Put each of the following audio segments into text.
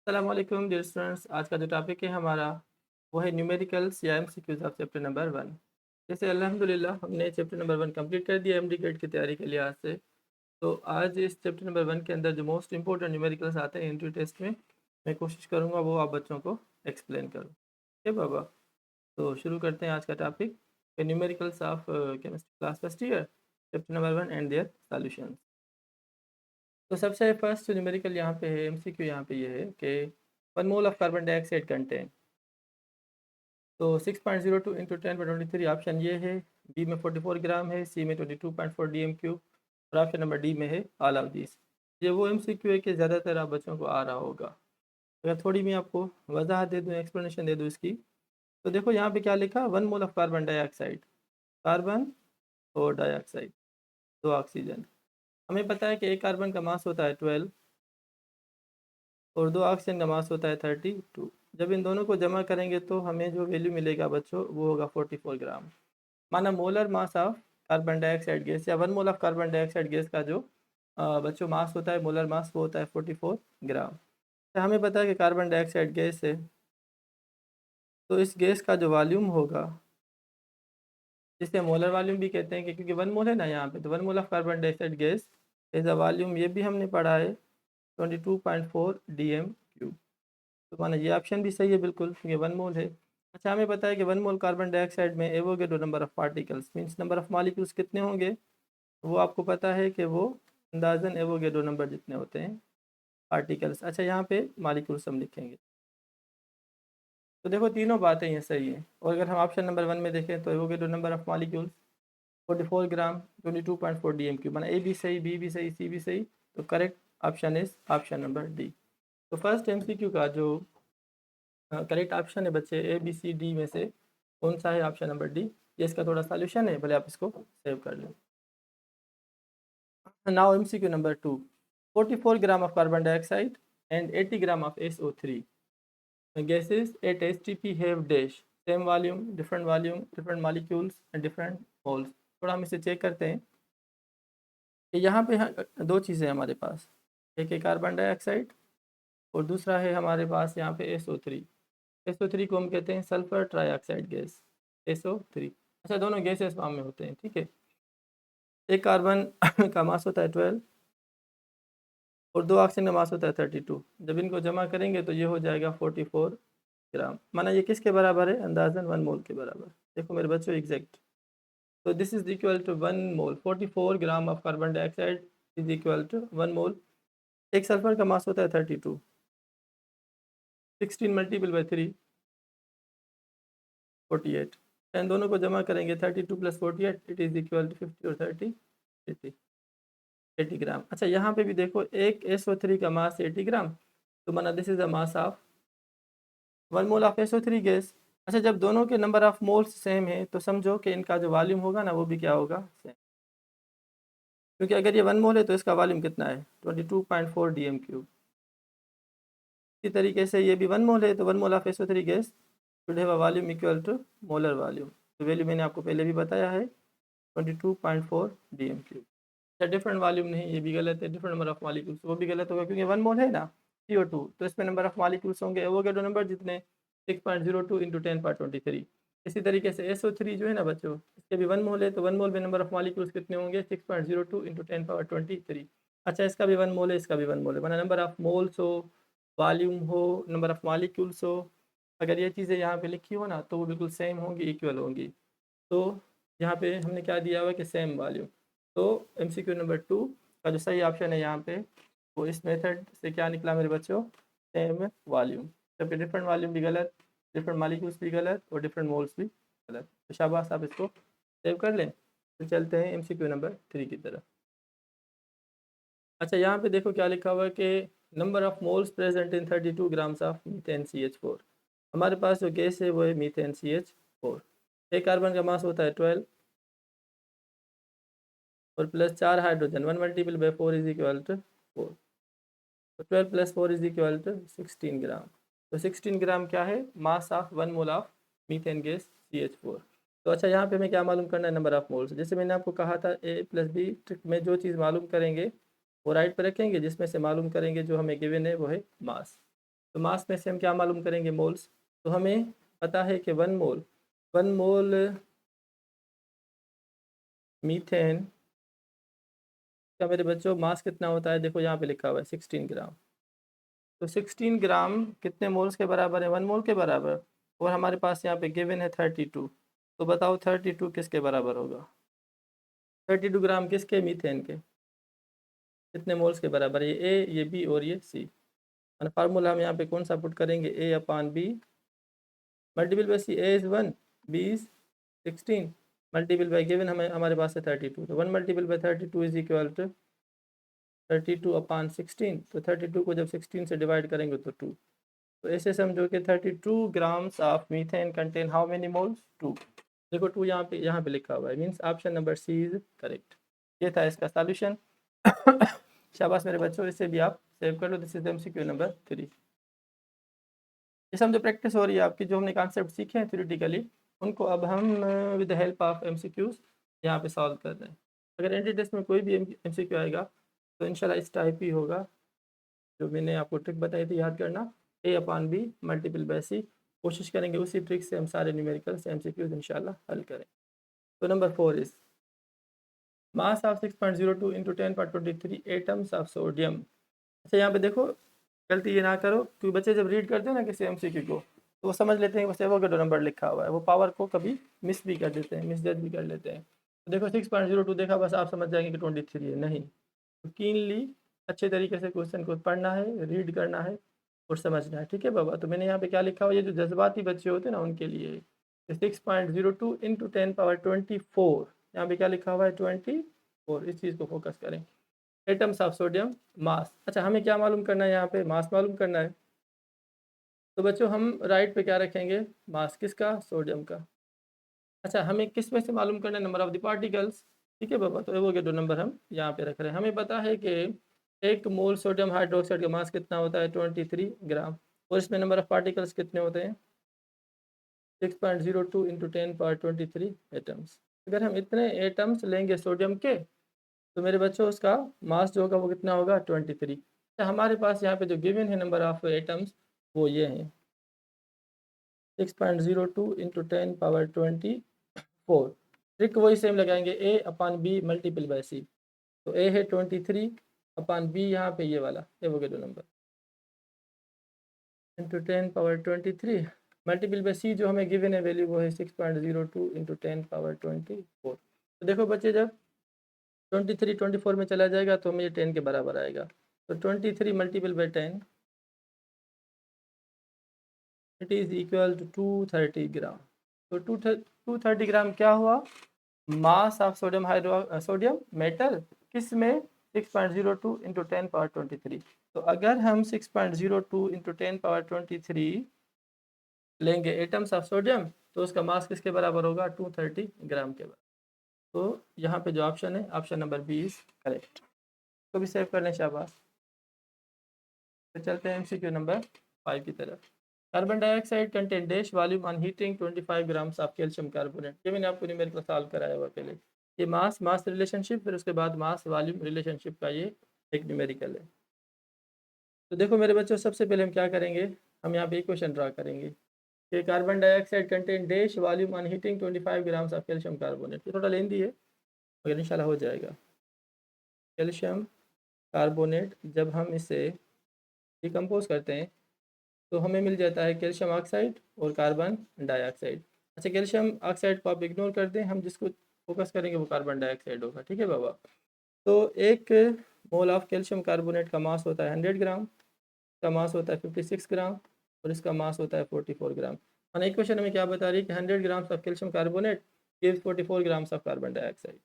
अस्सलाम वालेकुम dear students. आज का जो टॉपिक है हमारा वो है न्यूमेरिकल्स या एमसीक्यूज ऑफ चैप्टर नंबर 1। जैसे अल्हम्दुलिल्लाह हमने चैप्टर नंबर 1 कंप्लीट कर दिया एमडी ग्रेड की तैयारी के लिए आज से। तो आज इस चैप्टर नंबर 1 के अंदर जो मोस्ट इंपॉर्टेंट न्यूमेरिकल्स आते हैं एंट्री टेस्ट में, मैं कोशिश करूँगा वो आप बच्चों को एक्सप्लेन करूँ। ठीक है बाबा, तो शुरू करते हैं आज का topic numericals of chemistry class first year chapter number 1 and their solutions. तो सबसे फर्स्ट न्यूमेरिकल यहाँ पे है, एमसीक्यू यहाँ पे ये है कि 1 mole of carbon dioxide contain. तो 6.02 इंटू 10/23 ऑप्शन ये है, बी में 44 ग्राम है, सी में 22.4 DM³ और ऑप्शन नंबर डी में है ऑल ऑफ दिस। ये वो एमसीक्यू है कि ज़्यादातर आप बच्चों को आ रहा होगा। अगर थोड़ी मैं आपको वजाहत दे दूँ, एक्सप्लेनेशन दे दूँ इसकी, तो देखो यहाँ पे क्या लिखा, 1 mole of carbon dioxide, carbon और डाइऑक्साइड, 2 ऑक्सीजन। हमें पता है कि एक कार्बन का मास होता है 12 और 2 ऑक्सीजन का मास होता है 32। जब इन दोनों को जमा करेंगे तो हमें जो वैल्यू मिलेगा बच्चों वो होगा 44 ग्राम। माना molar mass of carbon dioxide gas या 1 mole of carbon dioxide gas का जो बच्चों मास होता है, मोलर मास, वो होता है 44 ग्राम। तो हमें पता है कि कार्बन डाइऑक्साइड गैस है, तो इस गैस का जो वॉल्यूम होगा, जिसे मोलर वॉल्यूम भी कहते हैं कि क्योंकि 1 मोल है ना यहाँ पे, तो 1 mole of carbon dioxide gas is a volume, ये भी हमने पढ़ा है 22.4 DM³। तो माना ये ऑप्शन भी सही है बिल्कुल, ये 1 मोल है। अच्छा, हमें पता है कि 1 मोल कार्बन डाइऑक्साइड में Avogadro number of particles means number of molecules कितने होंगे, वो आपको पता है कि वो अंदाजन एवोगेड्रो नंबर जितने होते हैं पार्टिकल्स। अच्छा, यहाँ पे मॉलिक्यूल्स हम लिखेंगे। तो देखो तीनों बातें ये सही हैं, और अगर हम ऑप्शन नंबर 1 में देखें तो Avogadro number of molecules 44 gram, 22.4 DM³ माना ए भी सही, बी भी सही, सी भी सही। तो correct option is option number D. तो फर्स्ट एमसीक्यू का जो करेक्ट ऑप्शन है बच्चे, ए बी सी डी में से कौन सा है? Option number D. ये इसका थोड़ा सॉल्यूशन है, भले आप इसको सेव कर लें। Now MCQ number 2, 44 gram of carbon dioxide and 80 gram of SO3 gases at STP have dash same volume, different molecules and different moles। थोड़ा हम इसे चेक करते हैं कि यहाँ पे दो चीज़ें हमारे पास, एक है कार्बन डाइऑक्साइड और दूसरा है हमारे पास यहाँ पे SO3। SO3 को हम कहते हैं सल्फर ट्राईऑक्साइड गैस, SO3। अच्छा, दोनों गैसेस फॉर्म में होते हैं, ठीक है। एक कार्बन का मास होता है 12 और 2 ऑक्सीजन का मास होता है 32। जब इनको जमा करेंगे तो ये हो जाएगा 44 ग्राम। माना ये किसके बराबर है? अंदाजन 1 मोल के बराबर। देखो मेरे बच्चों एग्जैक्ट, तो this is equal to 1 mole, 44 gram of carbon dioxide is equal to 1 mole. एक सल्फर का मास होता है 32, 16 मल्टीपल बाई 3, 48। एंड दोनों को जमा करेंगे 32 + 48 इट इज इक्वल टू 50 और 30 80, 80 ग्राम। अच्छा, यहाँ पे भी देखो एक SO3 का मास 80 ग्राम, तो माना this is the mass of 1 mole of SO3 gas. अच्छा, जब दोनों के नंबर ऑफ मोल्स सेम है तो समझो कि इनका जो वॉल्यूम होगा ना वो भी क्या होगा? सेम। क्योंकि अगर ये 1 मोल है तो इसका वॉल्यूम कितना है? 22.4 DM³। इसी तरीके से ये भी 1 मोल है तो 1 mole of SO3 gas should have a volume equal to molar volume. तो वैल्यू मैंने आपको पहले भी बताया है 22.4 DM³। अच्छा, डिफरेंट वॉल्यूम नहीं, ये भी गलत है। डिफरेंट नंबर ऑफ मॉलिक्यूल्स, वो भी गलत होगा क्योंकि 1 मोल है ना CO2, तो इसमें नंबर ऑफ मॉलिक्यूल्स होंगे एवोगेड्रो नंबर जितने 6.02 इंटू 10^23। इसी तरीके से SO3 जो है ना बच्चों, इसके भी 1 मोल है तो 1 मोल में नंबर ऑफ मॉलिक्यूल्स कितने होंगे? 6.02 इंटू 10^23। अच्छा, इसका भी 1 मोल है, इसका भी 1 मोल है। माना नंबर ऑफ मोल्स हो, वॉल्यूम हो, नंबर ऑफ मॉलिक्यूल्स हो, अगर ये चीज़ें यहाँ पे लिखी हो ना तो वो बिल्कुल सेम होंगी, इक्वल होंगी। तो यहाँ पे हमने क्या दिया हुआ है कि सेम वॉल्यूम। तो एमसीक्यू नंबर 2 का जो सही ऑप्शन है यहाँ पे, वो इस मेथड से क्या निकला मेरे बच्चों? Same volume. जबकि डिफरेंट वॉल्यूम भी गलत, डिफरेंट मॉलिक्यूल्स भी गलत और डिफरेंट मोल्स भी गलत। तो शाबाश, आप इसको सेव कर लें। तो चलते हैं एमसीक्यू नंबर 3 की तरफ। अच्छा, यहाँ पे देखो क्या लिखा हुआ है कि number of moles present in 32 grams of methane CH4। हमारे पास जो गैस है वो है मीथेन CH4। एक कार्बन का मास होता है 12 और plus 4 hydrogen, 1 multiple by 4 is equal to 4। तो 12 + 4 इज इक्वल टू 16 ग्राम। तो 16 ग्राम क्या है? Mass of 1 mole of methane gas CH4। तो अच्छा, यहाँ पे हमें क्या मालूम करना है? Number of moles. जैसे मैंने आपको कहा था A+B ट्रिक में जो चीज़ मालूम करेंगे वो राइट पर रखेंगे, जिसमें से मालूम करेंगे जो हमें गिवन है वो है मास। तो मास में से हम क्या मालूम करेंगे, मोल्स। तो हमें पता है कि 1 मोल मीथेन का मेरे बच्चों मास कितना होता है, देखो यहाँ पे लिखा हुआ है 16 ग्राम। तो 16 ग्राम कितने मोल्स के बराबर है, 1 मोल के बराबर। और हमारे पास यहाँ पे गिवन है 32। तो बताओ 32 किसके बराबर होगा, 32 ग्राम किसके, मीथेन के। कितने मोल्स के बराबर है, ये ए, ये बी और ये सी। और फार्मूला हम यहाँ पे कौन सा पुट करेंगे, A upon B multiple by C. A is 1, B is 16 multiple by given हमें हमारे पास है 32। तो 1 multiple by 32 is equal to 32 upon 16। तो 32 को जब 16 से डिवाइड करेंगे तो 2। तो ऐसे समझो कि 32 grams of methane contain how many moles, 2। देखो 2 यहाँ पे लिखा हुआ है, means option number C is correct. ये था इसका सॉल्यूशन। शाबाश मेरे बच्चों, इसे भी आप सेव कर लो। This is MCQ number 3। ये समझो प्रैक्टिस हो रही है आपकी, जो हमने कॉन्सेप्ट सीखे हैं थ्योरेटिकली, उनको अब हम with the help of MCQs यहाँ पे सॉल्व कर रहे हैं। अगर एंट्री टेस्ट में कोई भी एमसीक्यू आएगा तो इंशाल्लाह इस टाइप ही होगा, जो मैंने आपको ट्रिक बताई थी याद करना, ए अपॉन बी मल्टीपल बाय सी। कोशिश करेंगे उसी ट्रिक से हम सारे न्यूमेरिकल्स एमसीक्यूज इंशाल्लाह हल करें। तो number 4 is mass of 6.02 into 10^23 atoms of sodium. अच्छा यहाँ पे देखो, गलती ये ना करो, क्योंकि बच्चे जब रीड करते हैं ना किसी एमसीक्यू को, तो वो समझ लेते हैं कि बस एवोगैड्रो नंबर लिखा हुआ है, वो पावर को कभी मिस भी कर देते हैं, मिसजज भी कर लेते हैं। तो देखो 6.02 देखा, बस आप समझ जाएंगे कि 23 है, नहीं। तो कीनली अच्छे तरीके से क्वेश्चन को पढ़ना है, रीड करना है और समझना है, ठीक है बाबा। तो मैंने यहाँ पे क्या लिखा हुआ, ये जो जज्बाती बच्चे होते हैं ना उनके लिए 6.02 इंटू 10^24, यहाँ पे क्या लिखा हुआ है 24। इस चीज़ को फोकस करें। एटम्स ऑफ सोडियम मास। अच्छा हमें क्या मालूम करना है, यहाँ पे मास मालूम करना है। तो बच्चों हम राइट पे क्या रखेंगे, मास किसका, सोडियम का। अच्छा हमें किस में से मालूम करना है, नंबर ऑफ द पार्टिकल्स, ठीक है बाबा। तो एवोगैड्रो नंबर हम यहाँ पे रख रहे हैं। हमें पता है कि 1 मोल सोडियम हाइड्रोक्साइड का मास कितना होता है 23 ग्राम, और इसमें नंबर ऑफ पार्टिकल्स कितने होते हैं 6.02 इंटू 10^23 एटम्स। अगर हम इतने एटम्स लेंगे सोडियम के, तो मेरे बच्चों उसका मास जो होगा वो कितना होगा 23। तो हमारे पास यहाँ पे जो गिवन है नंबर ऑफ एटम्स वो ये हैं 6.02 इंटू 10^24। ट्रिक वही सेम लगाएंगे, ए अपॉन बी मल्टीपल बाय सी। तो ए है 23 अपॉन बी यहाँ पे ये वाला Avogadro number into 10^23 multiple by C, जो हमें गिवन है वैल्यू वो है 6.02 इंटू 10^24। तो देखो बच्चे जब 23 24 में चला जाएगा तो हमें ये 10 के बराबर आएगा। तो 23 multiple by 10 it is equal to 230 gram. तो 230 ग्राम क्या हुआ, मास ऑफ सोडियम मेटल, किस में 6.02 इंटू 10^23। तो अगर हम 6.02 इंटू 10^23 लेंगे एटम्स ऑफ सोडियम, तो उसका मास किसके बराबर होगा 230 ग्राम के बराबर। तो यहाँ पे जो ऑप्शन है option number B is correct. तो भी सेव कर लें, शाबाश। तो चलते हैं एमसीक्यू नंबर 5 की तरफ। Carbon dioxide contain dash volume on heating 25 grams of calcium carbonate. ये मैंने आपको न्यूमेरिकल सॉल्व कराया हुआ पहले। ये मास मास रिलेशनशिप, फिर उसके बाद मास वॉल्यूम रिलेशनशिप का ये एक न्यूमेरिकल है। तो देखो मेरे बच्चों, सबसे पहले हम क्या करेंगे, हम यहाँ पे इक्वेशन ड्रा करेंगे कि carbon dioxide contain dash volume on heating 25 grams of calcium carbonate. ये थोड़ा लेंदी है मगर इंशाल्लाह हो जाएगा। कैल्शियम कार्बोनेट जब हम इसे डिकम्पोज करते हैं तो हमें मिल जाता है कैल्शियम ऑक्साइड और कार्बन डाइऑक्साइड। अच्छा कैल्शियम ऑक्साइड को आप इग्नोर कर दें, हम जिसको फोकस करेंगे वो कार्बन डाइऑक्साइड होगा, ठीक है बाबा। तो 1 मोल ऑफ कैल्शियम कार्बोनेट का मास होता है 100 ग्राम, इसका मास होता है 56 ग्राम और इसका मास होता है 44 ग्राम। और इक्वेशन हमें क्या बता रही है कि 100 grams of calcium carbonate gives 44 grams of carbon dioxide.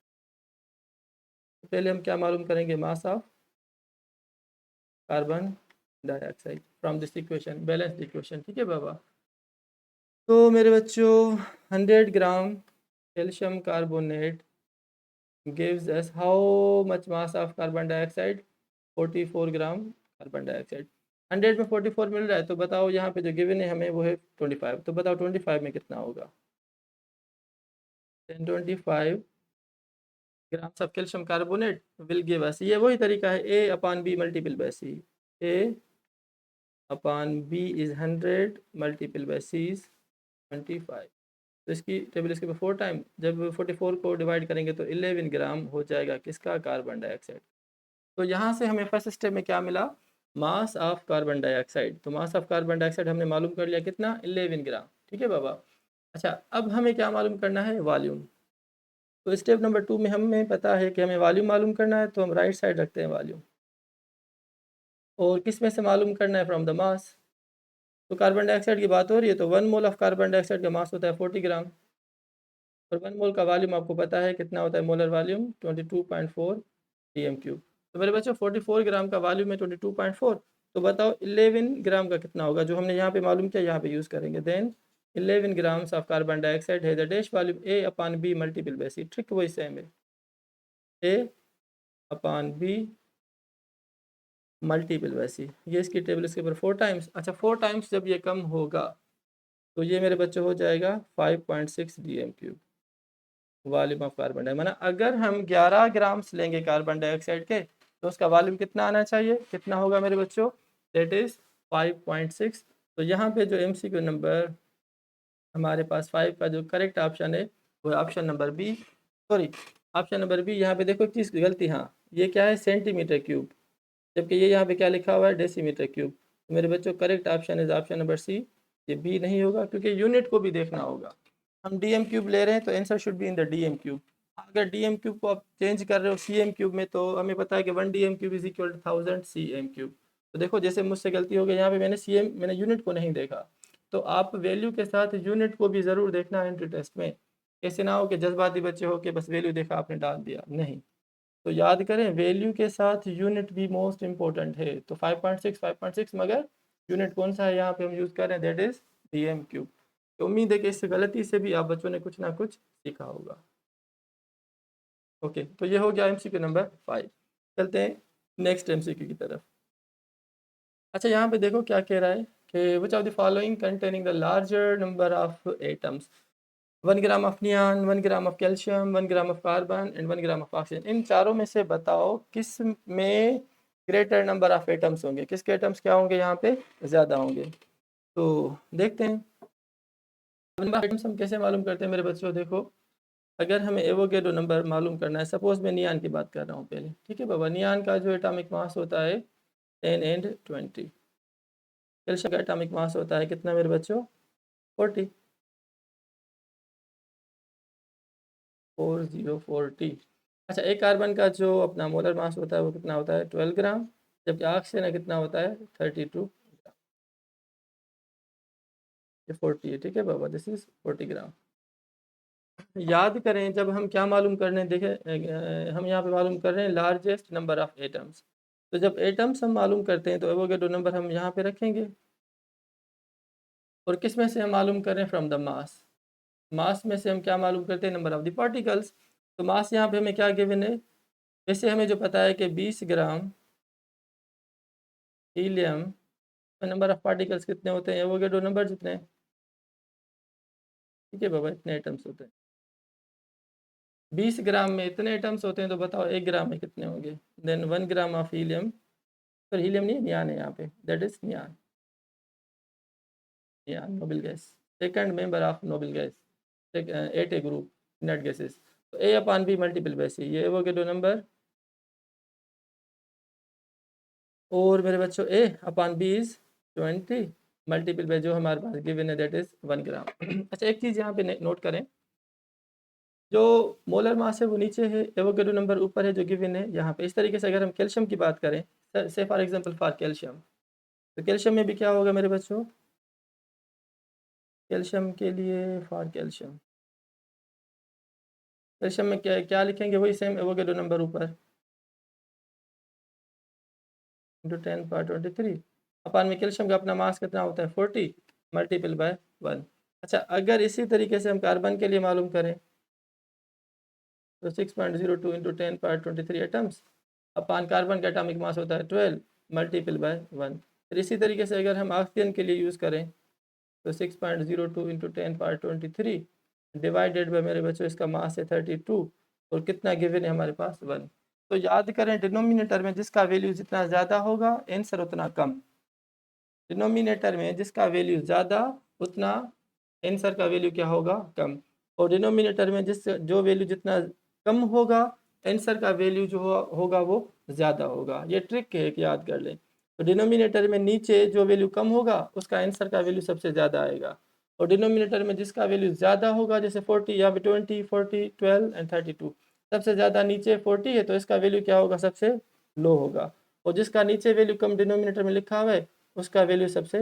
तो पहले हम क्या मालूम करेंगे, mass of carbon dioxide from this equation, balanced equation, ठीक है बाबा। तो मेरे बच्चों 100 ग्राम calcium carbonate gives us how much mass of carbon dioxide 44 gram carbon dioxide. 100 में 44 मिल रहा है, तो बताओ यहाँ पे जो गिवन है हमें वो है 25। तो बताओ 25 में कितना होगा, 1025 grams of calcium carbonate will give us, ये वही तरीका है, A upon B multiple by C, A upon B is 100 multiple by C is 25। तो इसकी टेबल इसके ऊपर 4 टाइम, जब 44 को डिवाइड करेंगे तो 11 ग्राम हो जाएगा किसका, कार्बन डाइऑक्साइड। तो यहाँ से हमें फर्स्ट स्टेप में क्या मिला, मास ऑफ कार्बन डाइऑक्साइड। तो मास ऑफ कार्बन डाइऑक्साइड हमने मालूम कर लिया कितना, 11 ग्राम। ठीक है बाबा। अच्छा, अब हमें क्या मालूम करना है, वॉल्यूम। तो स्टेप नंबर 2 में हमें पता है कि हमें वॉल्यूम मालूम करना है, तो हम राइट साइड रखते हैं वॉल्यूम। और किस में से मालूम करना है, फ्रॉम द मास। तो कार्बन डाइऑक्साइड की बात हो रही है, तो 1 मोल ऑफ कार्बन डाइऑक्साइड का मास होता है 40 ग्राम, और 1 मोल का वॉल्यूम आपको पता है कितना होता है, मोलर वॉल्यूम 22.4 pm³। तो मेरे बच्चों 44 ग्राम का वॉल्यूम है 22.4, तो बताओ 11 ग्राम का कितना होगा, जो हमने यहाँ पे मालूम किया यहाँ पे यूज़ करेंगे। Then 11 grams of carbon dioxide है the dash volume A upon B multiple by C. Trick वही सेम है, A upon B multiple by C. ये इसकी टेबल इसके ऊपर 4 टाइम्स। अच्छा, 4 टाइम्स जब ये कम होगा तो ये मेरे बच्चों हो जाएगा 5.6 dm³, volume of carbon dioxide. माना अगर हम 11 ग्राम्स लेंगे कार्बन डाइऑक्साइड के, तो उसका वॉल्यूम कितना आना चाहिए, कितना होगा मेरे बच्चों, दैट इज़ 5.6। तो यहाँ पे जो MCQ नंबर हमारे पास 5 का जो करेक्ट ऑप्शन है वो option number B, sorry option number B. यहाँ पे देखो एक चीज़ की गलती, हाँ ये क्या है, सेंटीमीटर क्यूब, जबकि ये यहाँ पे क्या लिखा हुआ है, डेसीमीटर क्यूब। तो मेरे बच्चों correct option is option number C, ये बी नहीं होगा, क्योंकि यूनिट को भी देखना होगा। हम DM³ ले रहे हैं तो answer should be in the DM³। अगर DM³ को आप चेंज कर रहे हो CM³ में, तो हमें पता है कि 1 DM³ is equal to 1000 CM³। तो देखो जैसे मुझसे गलती हो गई, यहाँ पे मैंने यूनिट को नहीं देखा। तो आप वैल्यू के साथ यूनिट को भी ज़रूर देखना है एंट्री टेस्ट में। ऐसे ना हो कि जज्बाती बच्चे हो के बस वैल्यू देखा आपने डाल दिया, नहीं। तो याद करें, वैल्यू के साथ यूनिट भी मोस्ट इंपॉर्टेंट है। तो 5.6 मगर यूनिट कौन सा है यहाँ पे हम यूज़ कर रहे हैं, दैट इज़ DM³। तो उम्मीद है कि इस गलती से भी आप बच्चों ने कुछ ना कुछ सीखा होगा। ओके, तो ये हो गया MCQ नंबर 5। चलते हैं नेक्स्ट MCQ की तरफ। अच्छा, यहाँ पे देखो क्या कह रहा है कि which of the following containing the larger number of atoms, 1 gram of neon, 1 gram of calcium, 1 gram of carbon and 1 gram of oxygen. इन चारों में से बताओ किस में ग्रेटर नंबर ऑफ एटम्स होंगे, किसके एटम्स क्या होंगे यहाँ पे ज़्यादा होंगे। तो देखते हैं नंबर ऑफ एटम्स हम कैसे मालूम करते हैं मेरे बच्चों। देखो, अगर हमें एवोगैड्रो नंबर मालूम करना है, सपोज मैं नियॉन की बात कर रहा हूँ पहले, ठीक है बाबा। नियॉन का जो एटॉमिक मास होता है 10 एंड 20। कैल्शियम का एटॉमिक मास होता है कितना मेरे बच्चों, 40, 4040। अच्छा, एक कार्बन का जो अपना मोलर मास होता है वो कितना होता है, 12 ग्राम, जबकि ऑक्सीजन का कितना होता है, 32 ग्राम। ये 40 है, ठीक है बाबा, दिस इज 40 ग्राम। याद करें जब हम क्या मालूम कर रहे हैं, देखें हम यहाँ पे मालूम कर रहे हैं लार्जेस्ट नंबर ऑफ एटम्स। तो जब एटम्स हम मालूम करते हैं तो एवोगैड्रो नंबर हम यहाँ पे रखेंगे। और किस में से हम मालूम कर रहे हैं, फ्रॉम द मास। मास में से हम क्या मालूम करते हैं, नंबर ऑफ द पार्टिकल्स। तो मास यहाँ पे हमें क्या गिवन है, वैसे हमें जो पता है कि 20 ग्राम हीलियम में नंबर ऑफ पार्टिकल्स कितने होते हैं, एवोगैड्रो नंबर जितने हैं, ठीक है बाबा, इतने एटम्स होते हैं। 20 ग्राम में इतने एटम्स होते हैं, तो बताओ 1 ग्राम में कितने होंगे। देन 1 ग्राम ऑफ हीलियम, पर हीलियम नहीं, नियान है यहाँ पे, that is neon. Neon noble gas, second member of noble gas, at a group net gases. तो A upon B multiple by C, ये एवोगैड्रो नंबर। और मेरे बच्चों A upon B is 20 multiple by जो हमारे पास गिवन है, that is 1 gram. अच्छा, एक चीज़ यहाँ पे नोट करें, जो मोलर मास है वो नीचे है, एवोगैड्रो नंबर ऊपर है जो गिवन है यहाँ पे। इस तरीके से अगर हम कैल्शियम की बात करें, से फॉर एग्जांपल फॉर कैल्शियम, तो कैल्शियम में भी क्या होगा मेरे बच्चों, कैल्शियम के लिए फॉर कैल्शियम, कैल्शियम में क्या क्या लिखेंगे, वही सेम एवोगैड्रो नंबर ऊपर इंटू 10^23 अपान में कैल्शियम का अपना मास कितना होता है 40 मल्टीपल बाय 1। अच्छा, अगर इसी तरीके से हम कार्बन के लिए मालूम करें तो 6.02 इंटू 10^23 एटम्स अपान कार्बन का एटॉमिक मास होता है 12 मल्टीपल बाय 1। फिर इसी तरीके से अगर हम ऑक्सीजन के लिए यूज़ करें तो 6.02 इंटू 10^23 डिवाइडेड बाय मेरे बच्चों इसका मास है 32, और कितना गिवन है हमारे पास 1। तो याद करें डिनोमिनेटर में जिसका वैल्यू जितना ज़्यादा होगा आंसर उतना कम, डिनोमिनेटर में जिसका वैल्यू ज़्यादा उतना आंसर का वैल्यू क्या होगा, कम। और डिनोमिनेटर में जो वैल्यू जितना कम होगा आंसर का वैल्यू जो होगा वो ज़्यादा होगा। ये ट्रिक है, एक याद कर लें। तो डिनोमिनेटर में नीचे जो वैल्यू कम होगा उसका आंसर का वैल्यू सबसे ज़्यादा आएगा, और डिनोमिनेटर में जिसका वैल्यू ज़्यादा होगा, जैसे 40 या 20, 40, 12 एंड 32, सबसे ज़्यादा नीचे 40 है तो इसका वैल्यू क्या होगा, सबसे लो होगा। और जिसका नीचे वैल्यू कम डिनोमिनेटर में लिखा हुआ है उसका वैल्यू सबसे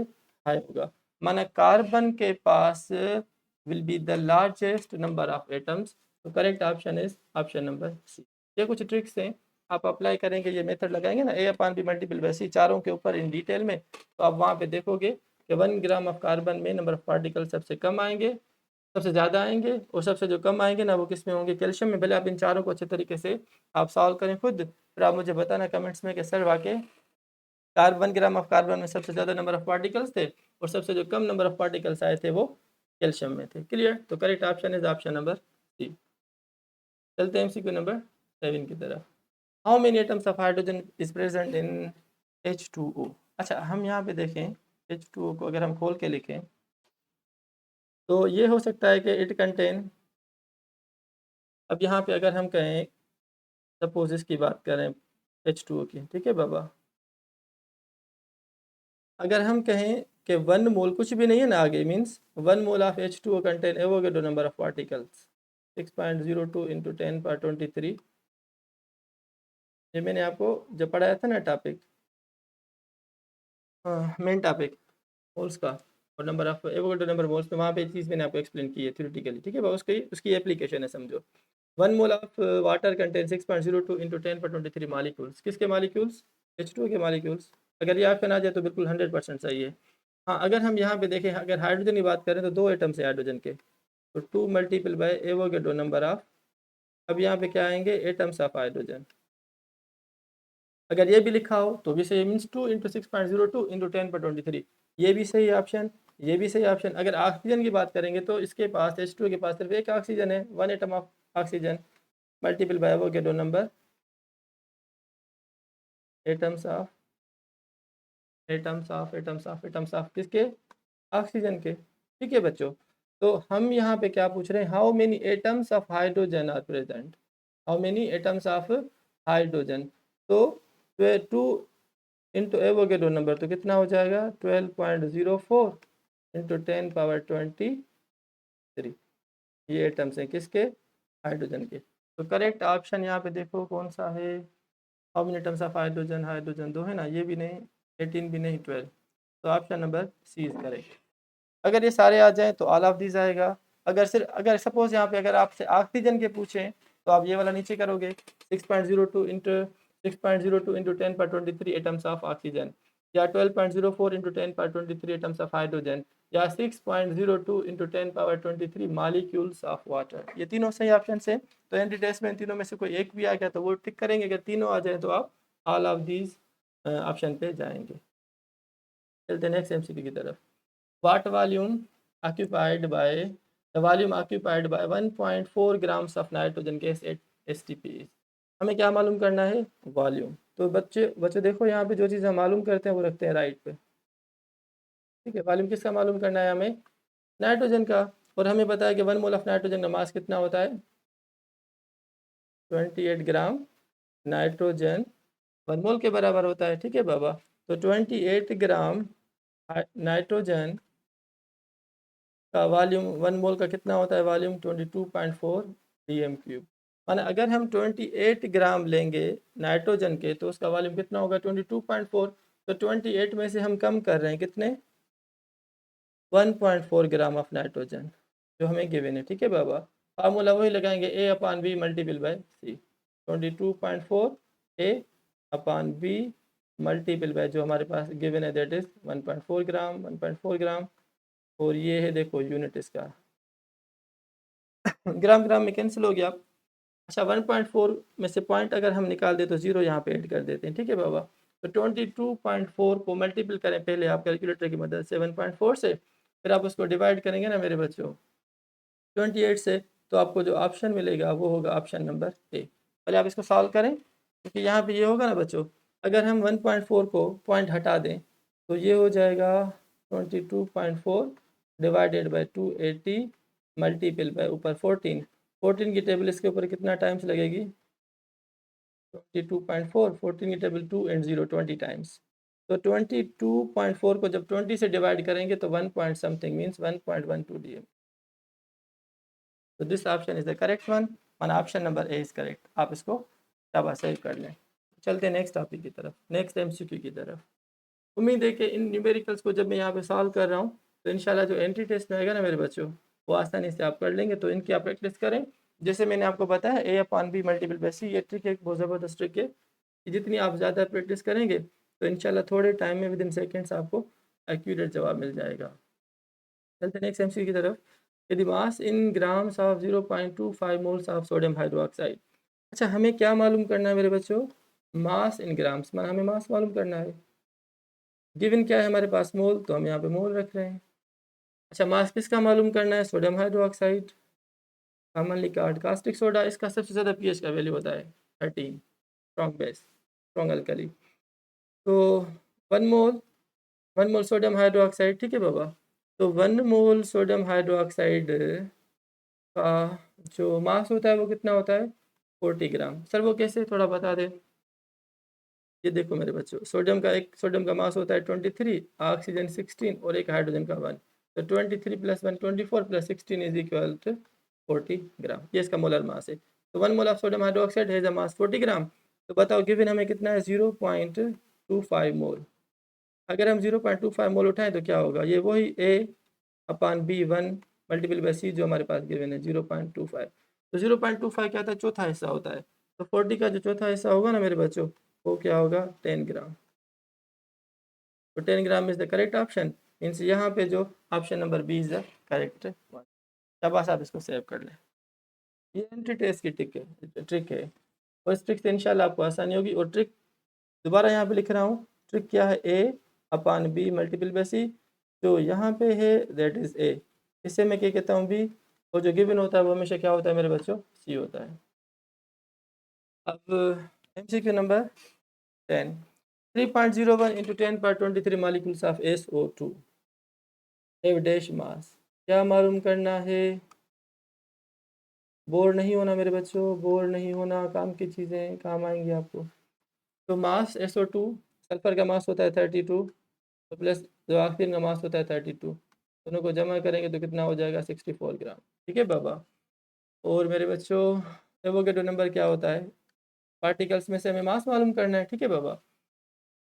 हाई होगा। माना कार्बन के पास will be the largest number of atoms. तो correct option is option number C. ये कुछ ट्रिक्स हैं, आप अप्लाई करेंगे, ये मेथड लगाएंगे ना A/B मल्टीपल वैसे ही चारों के ऊपर इन डिटेल में, तो आप वहाँ पे देखोगे कि 1 ग्राम ऑफ कार्बन में नंबर ऑफ पार्टिकल सबसे कम आएंगे, सबसे ज़्यादा आएंगे, और सबसे जो कम आएंगे ना वो किस में होंगे, कैल्शियम में। पहले आप इन चारों को अच्छे तरीके से आप सॉल्व करें खुद, फिर आप मुझे बताना कमेंट्स में कि सर वाकई 1 ग्राम ऑफ कार्बन में सबसे ज़्यादा नंबर ऑफ पार्टिकल्स थे और सबसे जो कम नंबर ऑफ पार्टिकल्स आए थे वो कैल्शियम में थे। क्लियर? तो correct option is option number C. चलते हैं MCQ नंबर 7 की तरफ। How many atoms of hydrogen is present in H2O। अच्छा, हम यहाँ पे देखें H2O को अगर हम खोल के लिखें तो ये हो सकता है कि इट कंटेन, अब यहाँ पे अगर हम कहें सपोज इसकी बात करें H2O की, ठीक है बाबा, अगर हम कहें कि 1 मोल कुछ भी नहीं है ना आगे, means 1 mole of H2O contain Avogadro number of particles 6.02 into 10⁻23। ये मैंने आपको जब पढ़ाया था ना टॉपिक, मेन टॉपिक मोल्स का और number of Avogadro number moles में, वहाँ पे चीज़ मैंने आपको एक्सप्लेन की है थ्योरेटिकली, ठीक है बाबा, उसकी एप्लीकेशन है समझो। 1 mole of water contain 6.02 into 10⁻23 molecules. किसके मालिक्यूल्स? H2O के मालिक्यूल्स। अगर ये ऑप्शन आ जाए तो बिल्कुल 100% सही है। हाँ, अगर हम यहाँ पे देखें, अगर हाइड्रोजन की बात करें तो 2 एटम्स है हाइड्रोजन के, तो 2 multiple bye Avogadro number of, अब यहाँ पे क्या आएंगे, एटम्स ऑफ हाइड्रोजन। अगर ये भी लिखा हो तो भी सही, मीन्स 2 इंटू 6.02 इंटू 10⁻23, ये भी सही ऑप्शन, ये भी सही ऑप्शन। अगर ऑक्सीजन की बात करेंगे तो इसके पास H2O के पास सिर्फ एक ऑक्सीजन है, 1 atom of oxygen multiple bye Avogadro number atoms of किसके, ऑक्सीजन के। ठीक है बच्चों, तो हम यहाँ पे क्या पूछ रहे हैं, how many atoms of hydrogen are present, how many atoms of hydrogen. तो 2 इंटू एवोगैड्रो नंबर तो कितना हो जाएगा, 12.04 इंटू 10⁻23। ये एटम्स हैं किसके, हाइड्रोजन के। तो करेक्ट ऑप्शन यहाँ पे देखो कौन सा है, how many atoms of hydrogen, hydrogen 2 है ना, ये भी नहीं, 18 भी नहीं, 12। तो option number C is correct. अगर ये सारे आ जाएं तो ऑल ऑफ दीज आएगा। अगर सपोज यहाँ पे अगर आपसे ऑक्सीजन के पूछें तो आप ये वाला नीचे करोगे, 6.02 into 6.02 into 10⁻23 atoms of oxygen, या 12.04 इंटू 10⁻23 एटम्स ऑफ हाइड्रोजन, या 6.02 इंटू 10⁻23 मालिक्यूल्स ऑफ वाटर। ये तीनों सही ऑप्शन है। तो एंट्री टेस्ट में इन तीनों में से कोई एक भी आ गया तो वो टिक करेंगे, अगर तीनों आ जाए तो आप ऑल ऑफ दीज ऑप्शन पे जाएंगे। चलते नेक्स्ट MCQ की तरफ। What volume occupied by the volume occupied by 1.4 grams of nitrogen gas at STP। हमें क्या मालूम करना है, वॉल्यूम। तो बच्चे बच्चे देखो यहाँ पे जो चीज़ हम मालूम करते हैं वो रखते हैं राइट पे, ठीक है। वॉल्यूम किसका मालूम करना है हमें, नाइट्रोजन का। और हमें पता है कि 1 मोल ऑफ नाइट्रोजन का मास कितना होता है, 28 ग्राम नाइट्रोजन 1 मोल के बराबर होता है, ठीक है बाबा। तो 28 ग्राम नाइट्रोजन का वॉल्यूम 1 मोल का कितना होता है, वॉल्यूम 22.4 dm³। माना अगर हम 28 ग्राम लेंगे नाइट्रोजन के तो उसका वॉल्यूम कितना होगा, 22.4। तो 28 में से हम कम कर रहे हैं कितने, 1.4 ग्राम ऑफ नाइट्रोजन जो हमें गिवन है, ठीक है बाबा। फार्मूला वही लगाएंगे, A/B multiple bye C, 22.4 A/B multiple by जो हमारे पास गिवन है दैट इज 1.4 ग्राम, 1.4 ग्राम। और ये है देखो यूनिट इसका ग्राम ग्राम में कैंसिल हो गया। अच्छा, 1.4 में से पॉइंट अगर हम निकाल दें तो 0 यहाँ पे ऐड कर देते हैं, ठीक है बाबा। तो 22.4 को मल्टीपल करें पहले आप कैलकुलेटर की मदद से 1.4 से, फिर आप उसको डिवाइड करेंगे ना मेरे बच्चों 28 से, तो आपको जो ऑप्शन मिलेगा वो होगा ऑप्शन नंबर ए। पहले आप इसको सॉल्व करें, क्योंकि यहाँ पे ये होगा ना बच्चों, अगर हम 1.4 को पॉइंट हटा दें तो ये हो जाएगा 22.4 डिवाइडेड बाई 280 मल्टीपल बाय ऊपर 14 की टेबल इसके ऊपर कितना टाइम्स लगेगी 22.4 14 की टेबल 2 एंड 0 20 टाइम्स। तो 22.4 को जब 20 से डिवाइड करेंगे तो 1 पॉइंट समथिंग मीन्स 1.12 DM। तो this option is the correct one और option number A is correct. आप इसको शाबाश सेव कर लें। चलते हैं नेक्स्ट टॉपिक की तरफ, नेक्स्ट MCQ की तरफ। उम्मीद है कि इन न्यूमेरिकल्स को जब मैं यहाँ पे सॉल्व कर रहा हूँ तो इंशाल्लाह जो एंट्री टेस्ट में आएगा ना मेरे बच्चों, वो आसानी से आप कर लेंगे। तो इनकी आप प्रैक्टिस करें। जैसे मैंने आपको बताया A/B मल्टीपल बाय C, ये ट्रिक एक बहुत ज़बरदस्त ट्रिक है कि जितनी आप ज़्यादा प्रैक्टिस करेंगे तो इंशाल्लाह थोड़े टाइम में विद इन सेकेंड्स आपको एक्यूरेट जवाब मिल जाएगा। चलते नेक्स्ट MCQ की तरफ। यदि mass in grams of 0.25 moles of sodium hydroxide. अच्छा, हमें क्या मालूम करना है मेरे बच्चों, मास इन ग्राम्स, माना हमें मास मालूम करना है। गिवन क्या है हमारे पास, मोल, तो हम यहाँ पे मोल रख रहे हैं। अच्छा, मास किसका मालूम करना है, sodium hydroxide, commonly called caustic soda. इसका सबसे ज़्यादा pH का वैल्यू होता है 13, स्ट्रॉन्ग बेस, स्ट्रॉन्ग अल्कली। तो 1 मोल, 1 मोल सोडियम हाइड्रोक्साइड, ठीक है बाबा। तो 1 मोल सोडियम हाइड्रोक्साइड का जो मास होता है वो कितना होता है 40 ग्राम। सर वो कैसे, थोड़ा बता दें। ये देखो मेरे बच्चों, सोडियम का मास होता है 23, ऑक्सीजन 16 और एक हाइड्रोजन का 1। तो 23 + 1 24 + 16 इज इक्वल टू 40 ग्राम। ये इसका मोलर मास है। तो 1 mole of sodium hydroxide has a mass 40 gram. तो बताओ गिवन हमें कितना है 0.25 मोल। अगर हम 0.25 मोल उठाएं तो क्या होगा, ये वही A/B1 मल्टीपल बाय C जो हमारे पास गिवन है 0.25। तो 0.25 क्या होता है, चौथा हिस्सा होता है। तो 40 का जो चौथा हिस्सा होगा ना मेरे बच्चों, वो क्या होगा 10 ग्राम। तो 10 gram is the correct option. Means यहाँ पे जो option number B is the correct one. शाबाश, आप इसको सेव कर लें। ये एंट्री टेस्ट की ट्रिक है और इस ट्रिक से इंशाल्लाह आपको आसानी होगी। और ट्रिक दोबारा यहाँ पे लिख रहा हूँ, ट्रिक क्या है, A/B मल्टीपल बाय C। जो यहाँ पे है दैट इज A, इससे मैं क्या कहता हूँ B, और जो गिवन होता है वो हमेशा क्या होता है मेरे बच्चों, C होता है। अब MCQ number 10, 3.01 × 10⁻23 molecules of SO2 have dash mass. क्या मालूम करना है, बोर नहीं होना मेरे बच्चों, बोर नहीं होना, काम की चीज़ें काम आएंगी आपको। तो मास SO2, सल्फर का मास होता है 32, तो प्लस जो ऑक्सीजन का मास होता है 32, दोनों को जमा करेंगे तो कितना हो जाएगा 64 ग्राम। ठीक है बाबा। और मेरे बच्चों एवोगैड्रो नंबर क्या होता है, पार्टिकल्स में से हमें मास मालूम करना है। ठीक है बाबा।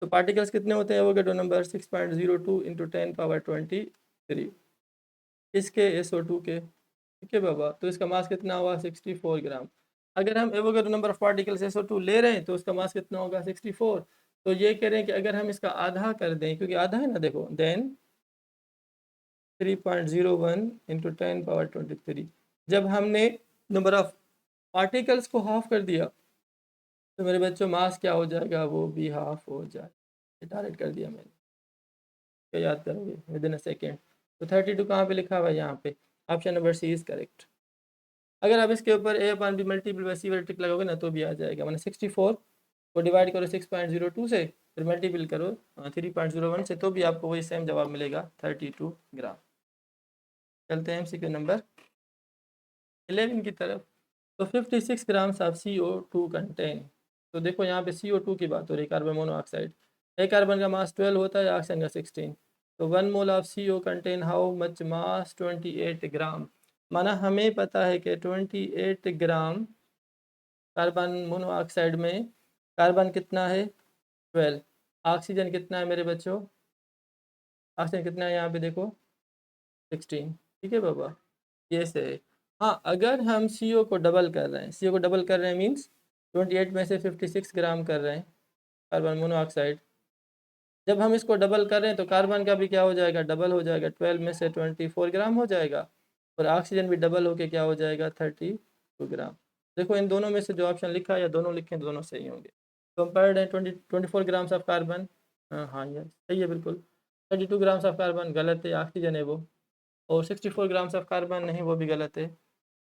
तो पार्टिकल्स कितने होते हैं, एवोगैड्रो नंबर 6.02 × 10⁻23 इसके SO2 के। ठीक है बाबा। तो इसका मास कितना हुआ 64 ग्राम। अगर हम Avogadro number of particles SO2 ले रहे हैं तो उसका मास कितना होगा 64। तो ये कह रहे हैं कि अगर हम इसका आधा कर दें, क्योंकि आधा है ना, देखो, देन 3.01 × 10⁻23, जब हमने नंबर ऑफ पार्टिकल्स को हाफ कर दिया तो मेरे बच्चों मास क्या हो जाएगा, वो भी हाफ हो जाए। डायरेक्ट कर दिया मैंने, क्या याद करोगे विद इन अ सेकेंड। तो 32 कहाँ पे लिखा हुआ है, यहाँ पे। Option number C is correct. अगर आप इसके ऊपर A/B मल्टीपल बाय C वाली ट्रिक लगाओगे ना तो भी आ जाएगा। मैंने 64 को डिवाइड करो 6.02 से, फिर मल्टीपल करो 3.01 से, तो भी आपको वही सेम जवाब मिलेगा 32 ग्राम। चलते हैं MCQ नंबर 11 की तरफ। तो 56 ग्राम्स ऑफ CO2 कंटेन। तो देखो यहाँ पे CO2 की बात हो रही है, कार्बन मोनोऑक्साइड। एक कार्बन का मास 12 होता है, ऑक्सीजन का 16। तो 1 mole of CO contain how much mass 28 ग्राम। माना हमें पता है कि 28 ग्राम कार्बन मोनोऑक्साइड में कार्बन कितना है 12, ऑक्सीजन कितना है मेरे बच्चों, ऑक्सीजन कितना है यहाँ पे देखो 16। ठीक है बाबा, ये से। हाँ, अगर हम CO को डबल कर रहे हैं, CO को डबल कर रहे हैं मीन्स 28 में से 56 ग्राम कर रहे हैं कार्बन मोनोऑक्साइड। जब हम इसको डबल कर रहे हैं तो कार्बन का भी क्या हो जाएगा, डबल हो जाएगा, 12 में से 24 ग्राम हो जाएगा, और ऑक्सीजन भी डबल होके क्या हो जाएगा 32 ग्राम। देखो इन दोनों में से जो ऑप्शन लिखा है या दोनों लिखे दोनों सही होंगे। कंपेयर्ड है 24 ग्राम्स ऑफ कार्बन, हाँ यार सही है बिल्कुल। 32 ग्राम्स ऑफ कार्बन गलत है, ऑक्सीजन है वो। और 64 ग्राम्स ऑफ कार्बन नहीं, वो भी गलत है।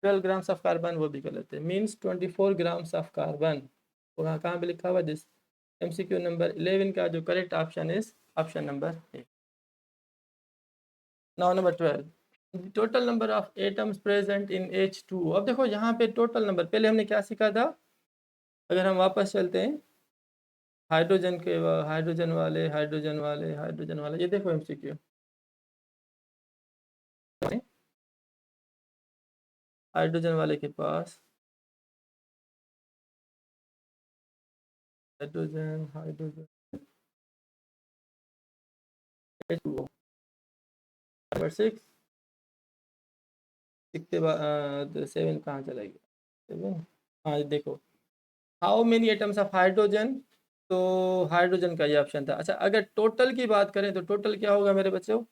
12 ग्राम्स ऑफ कार्बन, वो भी गलत है। मीन्स 24 ग्राम्स ऑफ कार्बन, वहाँ कहाँ पे लिखा हुआ दिस। MCQ नंबर 11 का जो correct option is option number A. Now number 12, total number of atoms present in H2O। अब देखो यहाँ पे टोटल नंबर, पहले हमने क्या सीखा था, अगर हम वापस चलते हैं हाइड्रोजन के, हाइड्रोजन वाले, हाइड्रोजन वाले, हाइड्रोजन वाले, ये देखो MCQ, हाइड्रोजन वाले के पास हाइड्रोजन, हाइड्रोजन H2O नंबर 6, 6 के बाद 7 कहाँ चला गया, 7, हाँ देखो how many atoms of hydrogen, तो हाइड्रोजन का ये ऑप्शन था। अच्छा अगर टोटल की बात करें तो टोटल क्या होगा मेरे बच्चों,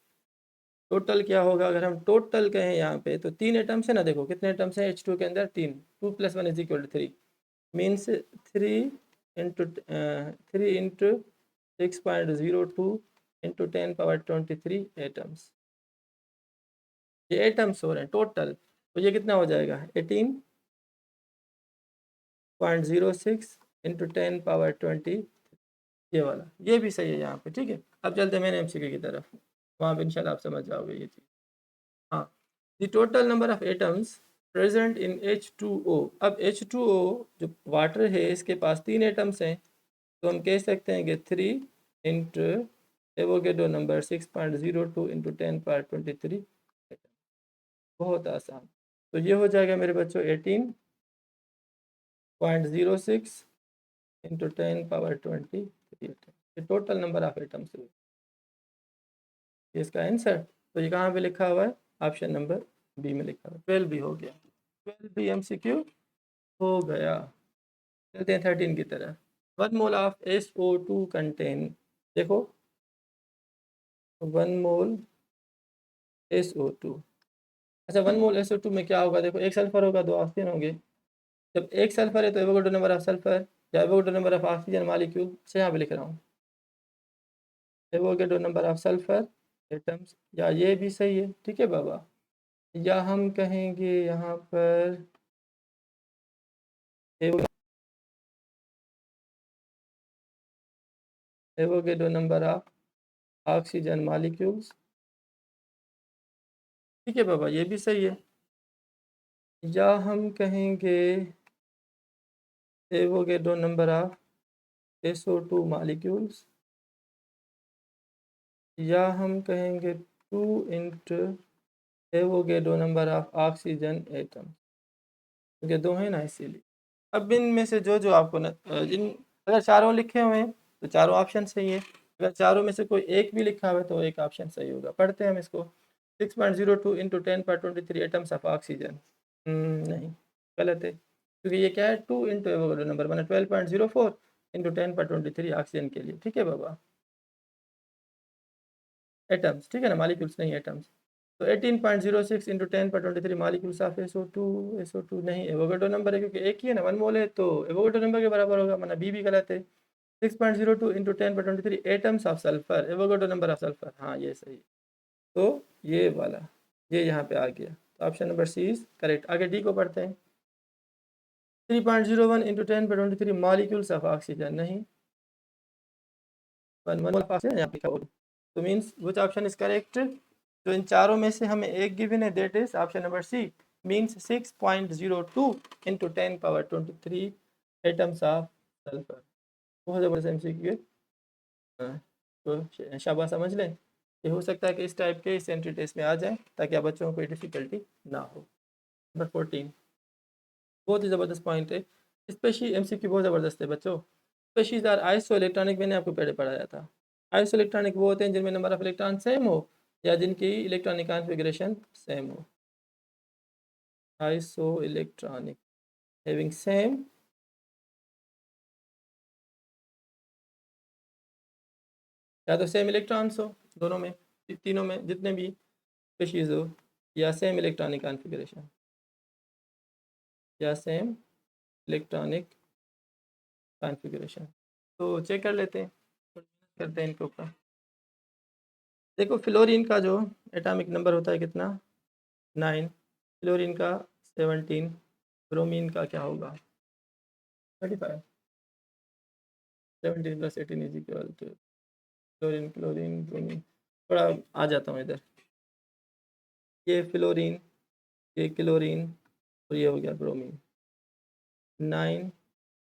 टोटल क्या होगा, अगर हम टोटल कहें यहाँ पे तो 3 एटम्स है ना, देखो कितने एटम्स हैं H2 के अंदर, 3, 2 + 1 = 3, मीन्स 3 × 6.02 × 10⁻23 एटम्स, ये एटम्स हो रहे हैं टोटल, तो ये कितना हो जाएगा 18.06 × 10⁻20, ये वाला, ये भी सही है यहाँ पे, ठीक है। अब चलते हैं मेन MCQ की तरफ, वहाँ पे इंशाल्लाह आप समझ जाओगे ये चीज़। हाँ, the total number of atoms present in H2O। अब H2O जो वाटर है इसके पास 3 एटम्स हैं, तो हम कह सकते हैं कि 3 इंटू एवोगेड्रो नंबर 6.02 × 10⁻23, बहुत आसान। तो ये हो जाएगा मेरे बच्चों 18.06 × 10⁻23, ये टोटल नंबर ऑफ एटम्स है इसका आंसर। तो ये कहाँ पे लिखा हुआ है, ऑप्शन नंबर बी में लिखा हुआ है। 12 भी हो गया, 12 भी MCQ हो गया। चलते हैं 13 की तरफ। 1 मोल ऑफ SO2 कंटेन, देखो 1 मोल SO2, अच्छा 1 मोल SO2 में क्या होगा, देखो एक सल्फर होगा, 2 ऑक्सीजन होंगे, जब एक सल्फर है तो एवोगैड्रो नंबर ऑफ सल्फर या Avogadro number of oxygen molecule से यहाँ पे लिख रहा हूँ, Avogadro number of sulphur atoms, या ये भी सही है, ठीक है बाबा, या हम कहेंगे यहाँ पर Avogadro number of oxygen molecules, ठीक है बाबा, ये भी सही है, या हम कहेंगे Avogadro number of SO2 molecules, या हम कहेंगे 2 into Avogadro number of oxygen atom, क्योंकि 2 हैं ना इसीलिए। अब इनमें से जो जो आपको जिन, अगर चारों लिखे हुए हैं तो चारों ऑप्शन सही है, अगर चारों में से कोई एक भी लिखा हुआ है तो एक ऑप्शन सही होगा। पढ़ते हैं हम इसको, 6.02 × 10⁻23 एटम्स ऑफ ऑक्सीजन, नहीं गलत है, क्योंकि ये क्या है 2 इंटू एवोगैड्रो नंबर बना 12.04 × 10⁻23 ऑक्सीजन के लिए, ठीक है बाबा, एटम्स, ठीक है ना, मॉलिक्यूल्स नहीं एटम्स। तो 18.06 × 10⁻23 मॉलिक्यूल्स ऑफ SO2 नहीं, एवोगैड्रो नंबर है क्योंकि एक ही है ना, 1 मोल है तो एवोगैड्रो नंबर के बराबर होगा, वरना बी भी गलत है। 6.02 × 10⁻23 atoms of sulphur, Avogadro number of sulphur, हाँ ये सही, तो ये वाला ये यहाँ पे आ गया, तो option number C is correct. आगे डी को पढ़ते हैं, 3.01 × 10⁻23 मॉलिक्यूल्स ऑफ ऑक्सीजन, नहीं 1 मोल ऑफ ऑक्सीजन यहाँ लिखा होगा, तो means which option is correct, तो इन चारों में से हमें एक गिवन है, that is option number C, means 6.02 × 10⁻23 atoms of sulphur. बहुत ज़बरदस्त MCQ है, तो शाबाश समझ लें, ये हो सकता है कि इस टाइप के इस एंट्री टेस्ट में आ जाए ताकि आप बच्चों को कोई डिफ़िकल्टी ना हो। नंबर 14 बहुत ही ज़बरदस्त पॉइंट है, स्पेशली MCQ बहुत ज़बरदस्त है बच्चों। स्पेशीज आर आइसो इलेक्ट्रॉनिक, मैंने आपको पहले पढ़ाया था। आइसो इलेक्ट्रॉनिक वो होते हैं जिनमें नंबर ऑफ इलेक्ट्रॉन सेम हो या जिनकी इलेक्ट्रॉनिक कॉन्फ़िगरेशन सेम हो। आइसो इलेक्ट्रॉनिक हैविंग सेम या तो सेम इलेक्ट्रॉन्स हो दोनों में, तीनों में जितने भी स्पेशीज हो, या सेम इलेक्ट्रॉनिक कॉन्फ़िगरेशन या सेम इलेक्ट्रॉनिक कॉन्फ़िगरेशन। तो चेक कर लेते हैं, करते हैं इनके ऊपर। देखो फ्लोरीन का जो एटॉमिक नंबर होता है कितना, 9, फ्लोरीन का 17, ब्रोमीन का क्या होगा 35, 17 + 18 = क्लोरीन क्लोरीन ब्रोमीन, थोड़ा आ जाता हूँ इधर, ये फ्लोरीन, ये क्लोरीन और ये हो गया ब्रोमीन। 9,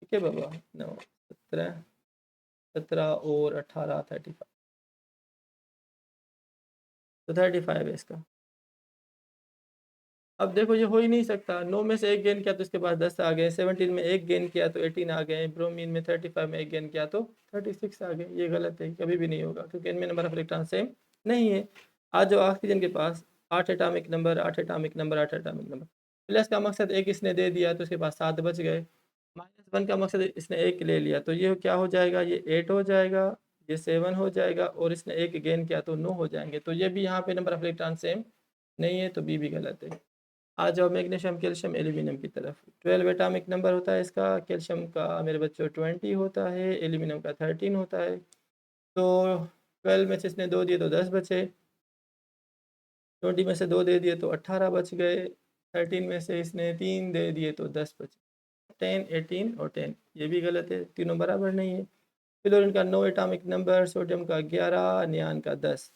ठीक है बाबा, 9 17 17 और 18 35, तो 35 है इसका। अब देखो ये हो ही नहीं सकता, 9 में से एक गेन किया तो इसके पास 10 आ गए, 17 में एक गेन किया तो 18 आ गए, ब्रोमीन में 35 में एक गेन किया तो 36 आ गए। ये गलत है, कभी भी नहीं होगा, क्योंकि इनमें नंबर ऑफ इलेक्ट्रॉन सेम नहीं है। आज जो ऑक्सीजन के पास 8 atomic number 8 atomic number 8 atomic number, plus का मकसद एक इसने दे दिया तो उसके पास 7 बच गए, -1 का मकसद इसने एक ले लिया तो ये क्या हो जाएगा, ये 8 हो जाएगा, ये 7 हो जाएगा, और इसने एक गेन किया तो 9 हो जाएंगे। तो ये भी यहाँ पे नंबर ऑफ इलेक्ट्रॉन सेम नहीं है, तो बी भी गलत है। आ जाओ मैग्नीशियम कैल्शियम एल्यूमिनियम की तरफ। 12 एटॉमिक नंबर होता है इसका, कैल्शियम का मेरे बच्चों 20 होता है, एल्यूमिनियम का 13 होता है। तो 12 में से इसने 2 दिए तो 10 बचे, 20 में से 2 दे दिए तो 18 बच गए, 13 में से इसने 3 दे दिए तो 10 बचे। 10 18 और 10, ये भी गलत है, तीनों बराबर नहीं है। फ्लोरीन का 9 एटॉमिक नंबर, सोडियम का 11, नियान का 10।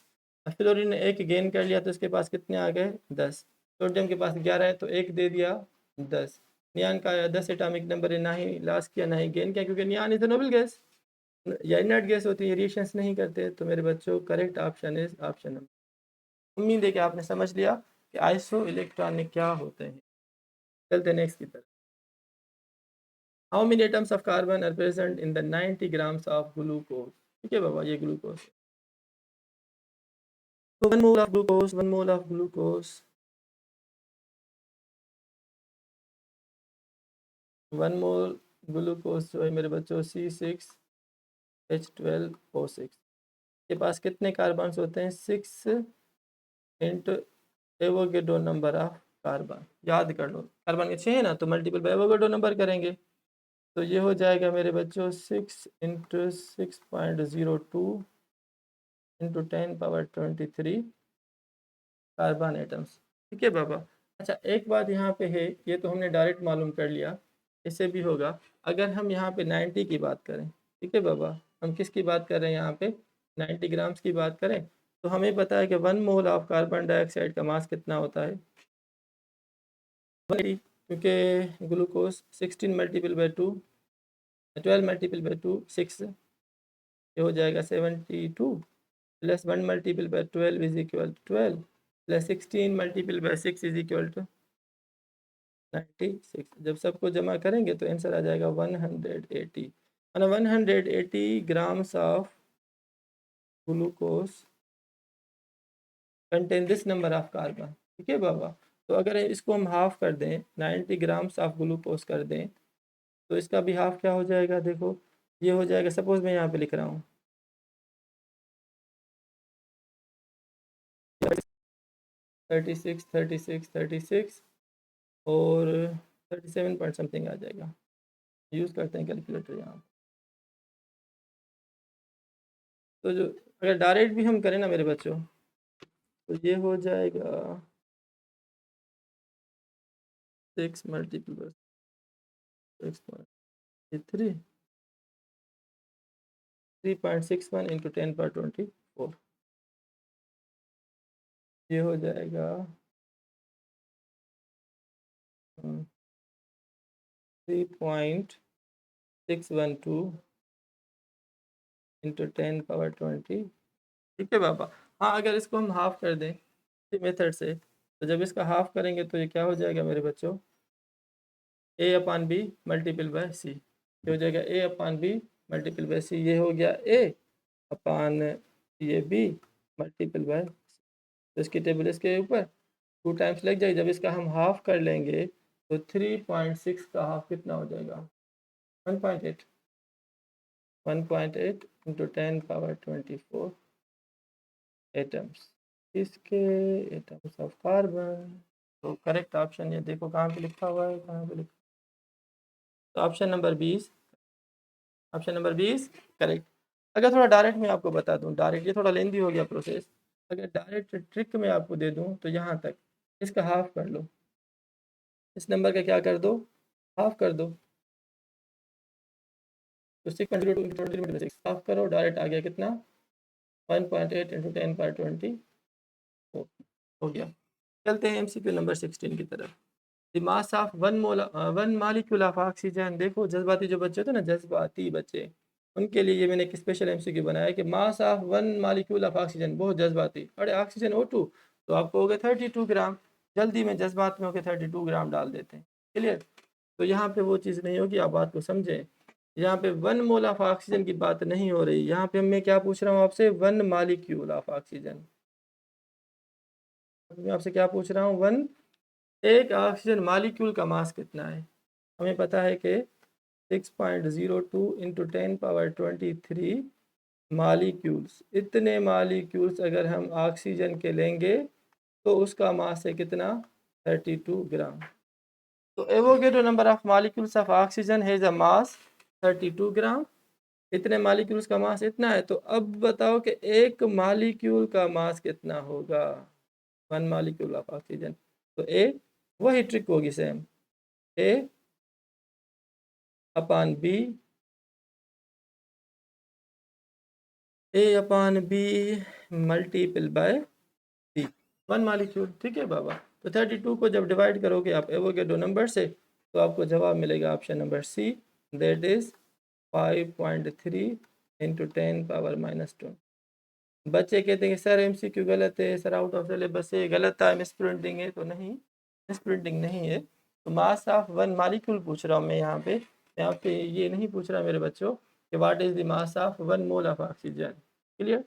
फ्लोरीन ने एक गेन कर लिया तो इसके पास कितने आ गए, 10। सोडियम के पास 11 है तो एक दे दिया, 10। नियान का 10 एटॉमिक नंबर है, ना ही लॉस किया ना ही गेन किया, क्योंकि नियान इज नोबल गैस या इनर्ट गैस होती है, रिएक्शंस नहीं करते। तो मेरे बच्चों correct option is option number. उम्मीद है कि आपने समझ लिया कि आइसो इलेक्ट्रॉनिक क्या होते हैं। चलते नेक्स्ट की तरफ। How many atoms of carbon are present in the 90 grams of glucose. ठीक है बाबा, ये glucose. So 1 mole of glucose, 1 mole of glucose, 1 mole glucose जो है मेरे बच्चों C6H12O6 के पास कितने कार्बन्स होते हैं, 6 into Avogadro number of carbon. याद कर लो, कार्बन के 6 है ना, तो मल्टीपल बाय एवोगेड्रो नंबर करेंगे तो ये हो जाएगा मेरे बच्चों 6 इंटू 6.02 इंटू 10⁻23 कार्बन एटम्स। ठीक है बाबा। अच्छा एक बात यहाँ पे है, ये तो हमने डायरेक्ट मालूम कर लिया, इससे भी होगा। अगर हम यहाँ पे 90 की बात करें, ठीक है बाबा, हम किसकी बात कर रहे हैं यहाँ पे, 90 ग्राम्स की बात करें, तो हमें पता है कि 1 मोल ऑफ कार्बन डाइऑक्साइड का मास कितना होता है, 180, क्योंकि glucose 16 multiple by 2, 12 multiple by 2 6, ये हो जाएगा 72, plus 1 multiple by 12 is equal to 12, plus 16 multiple by 6 is equal to 96। जब सबको जमा करेंगे तो आंसर आ जाएगा 180, और 180 grams of glucose contain this number of carbon. ठीक है बाबा। तो अगर इसको हम हाफ कर दें, 90 ग्राम्स ऑफ ग्लूकोज कर दें, तो इसका भी हाफ क्या हो जाएगा, देखो ये हो जाएगा, सपोज मैं यहाँ पे लिख रहा हूँ 36 36 36 और 37 पॉइंट समथिंग आ जाएगा। यूज़ करते हैं कैलकुलेटर यहाँ। तो जो अगर डायरेक्ट भी हम करें ना मेरे बच्चों, तो ये हो जाएगा 6 मल्टीपल बाय 6.3 3.61 इंटू 10⁻24, ये हो जाएगा 3.612 इंटू 10⁻20। ठीक है बाबा। हाँ अगर इसको हम हाफ कर दें इसी मेथड से, तो जब इसका हाफ करेंगे तो ये क्या हो जाएगा मेरे बच्चों, A/B मल्टीपल बाय सी, ये हो जाएगा A/B मल्टीपल बाय सी, ये हो गया A/, ये B मल्टीपल बाय, तो इसकी टेबल इसके ऊपर 2 टाइम्स लग जाएगी। जब इसका हम हाफ कर लेंगे तो 3.6 का हाफ कितना हो जाएगा, 1.8, 1.8 इंटू 10⁻24 एटम्स, इसके एटम्स ऑफ कार्बन। तो करेक्ट ऑप्शन ये देखो कहाँ पे लिखा हुआ है, कहाँ पे लिखा, तो option number 20, option number 20 correct. अगर थोड़ा डायरेक्ट मैं आपको बता दूं, डायरेक्ट ये थोड़ा लेंदी हो गया प्रोसेस, अगर डायरेक्ट ट्रिक में आपको दे दूं तो यहाँ तक, इसका हाफ कर लो, इस नंबर का क्या कर दो, हाफ कर दो, तो 6.02 हाफ करो, डायरेक्ट आ गया कितना 1.8 इंटू 10 पावर 20 हो गया। चलते हैं MCQ नंबर 16 की तरफ। The mass of one molecule of oxygen. देखो जज्बाती जो बच्चे होते हैं ना, जज्बाती बच्चे, उनके लिए ये मैंने एक स्पेशल MCQ बनाया है कि mass of one molecule of oxygen, बहुत जज्बाती, अरे ऑक्सीजन O2 तो आपको हो गया 32 ग्राम। जल्दी में जज्बात में होकर 32 ग्राम डाल देते हैं। क्लियर? तो यहाँ पे वो चीज़ नहीं होगी, आप बात को समझें। यहाँ पे 1 मोल ऑफ ऑक्सीजन की बात नहीं हो रही, यहाँ पे मैं क्या पूछ रहा हूँ आपसे, 1 मालिक्यूल ऑफ ऑक्सीजन। मैं आपसे क्या पूछ रहा हूँ, एक ऑक्सीजन मालिक्यूल का मास कितना है। हमें पता है कि 6.02 इंटू 10 पावर 23 मालिक्यूल्स, इतने मालिक्यूल्स अगर हम ऑक्सीजन के लेंगे तो उसका मास है कितना, 32 ग्राम। तो Avogadro number of molecules of oxygen has a mass 32 gram. इतने मालिक्यूल्स का मास इतना है, तो अब बताओ कि एक मालिक्यूल का मास कितना होगा, 1 मालिक्यूल ऑफ ऑक्सीजन। तो ए, वही ट्रिक होगी same, A upon B, A/B multiple by C, 1 molecule. ठीक है बाबा। तो 32 को जब डिवाइड करोगे आप एवोगेड्रो नंबर से, तो आपको जवाब मिलेगा option number C, that is 5.3 into 10 power -2। बच्चे कहते हैं कि सर MCQ गलत है, सर आउट ऑफ सिलेबस है, गलत था, मिस प्रिंटिंग है। तो नहीं, मिस प्रिंटिंग नहीं है। तो मास ऑफ 1 मालिक्यूल पूछ रहा हूँ मैं यहाँ पे ये नहीं पूछ रहा मेरे बच्चों कि what is the mass of 1 mole of oxygen. Clear?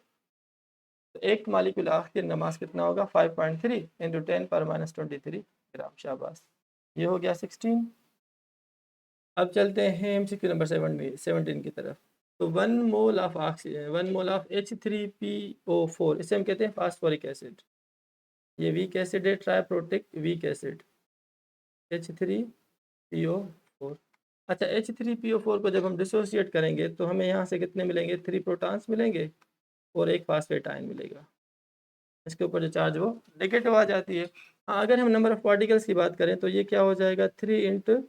तो एक मालिक्यूल ऑक्सीजन का मास कितना होगा, 5.3 इंटू 10 पावर -23 ग्राम। शाबाश, ये हो गया 16। अब चलते हैं MCQ नंबर 17 की तरफ। तो 1 mole of oxygen, 1 mole of H3PO4, इसे हम कहते हैं फास्फोरिक एसिड। ये वीक एसिड है, ट्राइप्रोटिक वीक एसिड, H3PO4। अच्छा, H3PO4 को जब हम डिसोसिएट करेंगे तो हमें यहाँ से कितने मिलेंगे, 3 प्रोटॉन्स मिलेंगे और एक फास्फेट आयन मिलेगा। इसके ऊपर जो चार्ज वो नेगेटिव आ जाती है। हाँ, अगर हम नंबर ऑफ पार्टिकल्स की बात करें तो ये क्या हो जाएगा, 3 into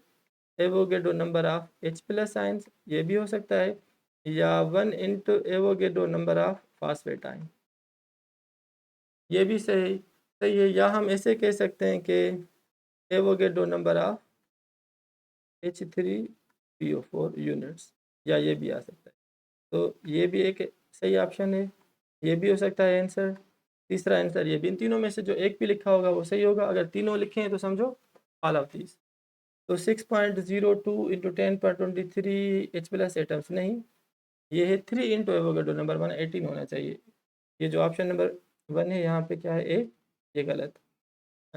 Avogadro number of H+ ions, ये भी हो सकता है, या 1 into Avogadro number of phosphate ion, ये भी सही सही है। या हम ऐसे कह सकते हैं कि Avogadro number of H3PO4 units, या ये भी आ सकता है। तो ये भी एक सही ऑप्शन है, ये भी हो सकता है आंसर। तीसरा आंसर ये भी, इन तीनों में से जो एक भी लिखा होगा वो सही होगा। अगर तीनों लिखे हैं तो समझो ऑल ऑफ दीज। तो 6.02 इंटू 10 पावर 23 H+ एटम्स नहीं, ये है 3 इंटू एवोगेड्रो नंबर 1, 18 होना चाहिए। ये जो ऑप्शन नंबर 1 है यहाँ पे क्या है, ए, ये गलत।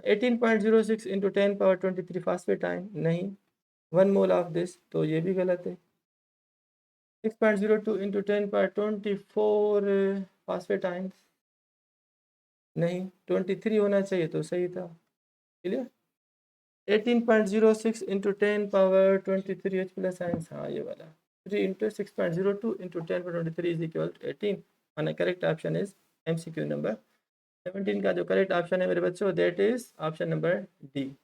18.06 इंटू 10 पावर 23 फास्फेट आयन नहीं, 1 मोल ऑफ दिस, तो ये भी गलत है। 6.02 इंटू 10 पावर 24 फास्फेट आयन नहीं, 23 होना चाहिए तो सही था। Clear? 18.06 into 10 power 23 H+ ions, हाँ ये वाला। 3 into 6.02 into 10 power 23 is equal to 18, और correct option is MCQ number 17 का जो करेक्ट ऑप्शन है मेरे बच्चों, that is option number D.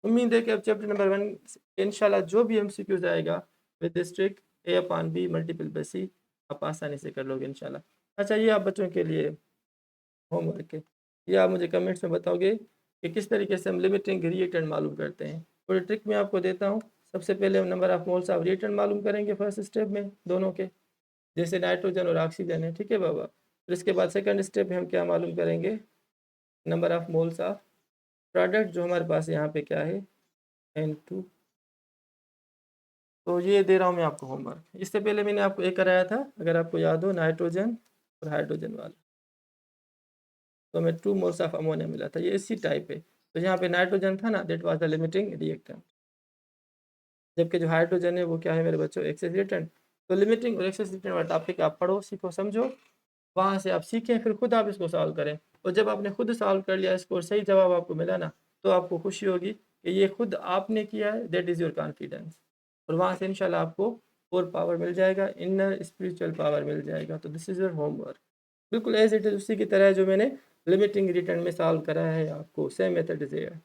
उम्मीद है कि अब चैप्टर नंबर 1 इंशाल्लाह जो भी MCQs आएगा with this trick A/B multiple bye C आप आसानी से कर लोगे इंशाल्लाह। अच्छा, ये आप बच्चों के लिए होमवर्क है, ये आप मुझे कमेंट्स में बताओगे कि किस तरीके से हम लिमिटिंग रिएक्टेंट मालूम करते हैं। थोड़ी ट्रिक मैं आपको देता हूँ। सबसे पहले हम number of moles of reactant मालूम करेंगे फर्स्ट स्टेप में, दोनों के, जैसे नाइट्रोजन और ऑक्सीजन है। ठीक है बाबा? फिर इसके बाद सेकंड स्टेप में हम क्या मालूम करेंगे, number of moles of product, जो हमारे पास यहाँ पे क्या है, N2। तो ये दे रहा हूँ मैं आपको होमवर्क। इससे पहले मैंने आपको एक कराया था, अगर आपको याद हो, नाइट्रोजन और हाइड्रोजन वाला, तो हमें 2 मोल्स ऑफ अमोनिया मिला था, ये इसी टाइप है। तो यहाँ पे नाइट्रोजन था ना, that was the limiting reactant, जबकि जो हाइड्रोजन है वो क्या है मेरे बच्चों, एक्सेस रिएक्टेंट। तो लिमिटिंग और एक्सेस रिएक्टेंट वाला टॉपिक आप पढ़ो, सीखो, समझो, वहाँ से आप सीखें, फिर खुद आप इसको सॉल्व करें। और जब आपने खुद सॉल्व कर लिया इसको और सही जवाब आपको मिला ना, तो आपको खुशी होगी कि ये खुद आपने किया है, दैट इज़ योर कॉन्फिडेंस। और वहाँ से इंशाल्लाह आपको और पावर मिल जाएगा, इनर स्पिरिचुअल पावर मिल जाएगा। तो दिस इज़ योर होमवर्क, बिल्कुल एज इट इज़ उसी की तरह जो मैंने लिमिटिंग रिटर्न में सॉल्व करा है, आपको same method is here.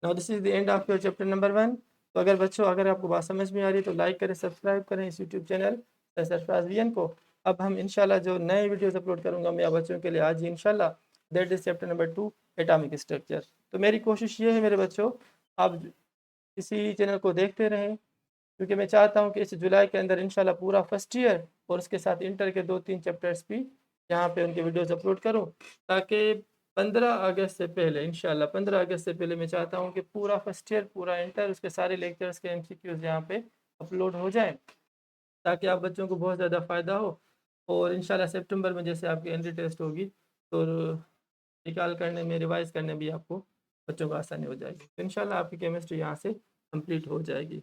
Now this is the end of your chapter number 1। तो अगर बच्चों, अगर आपको बात समझ में आ रही है तो लाइक करें, सब्सक्राइब करें इस यूट्यूब चैनल सरफराज VN को, अब हम इंशाल्लाह जो नए वीडियोस अपलोड करूँगा मैं बच्चों के लिए आज ही इंशाल्लाह, that is chapter number 2 atomic structure. तो मेरी कोशिश ये है मेरे बच्चों, आप इसी चैनल को देखते रहें, क्योंकि मैं चाहता हूँ कि इस जुलाई के अंदर इंशाल्लाह पूरा फर्स्ट ईयर और उसके साथ इंटर के 2-3 चैप्टर्स भी यहाँ पे उनके वीडियोस अपलोड करूँ, ताकि 15 अगस्त से पहले इंशाल्लाह 15 अगस्त से पहले मैं चाहता हूँ कि पूरा फर्स्ट ईयर, पूरा इंटर, उसके सारे लेक्चर्स के एमसीक्यूज़ यहाँ पे अपलोड हो जाएँ, ताकि आप बच्चों को बहुत ज़्यादा फ़ायदा हो। और इंशाल्लाह सितंबर में जैसे आपकी एंट्री टेस्ट होगी, तो निकाल करने में, रिवाइज़ करने भी आपको बच्चों को आसानी हो जाएगी। तो इंशाल्लाह आपकी केमिस्ट्री यहाँ से कंप्लीट हो जाएगी।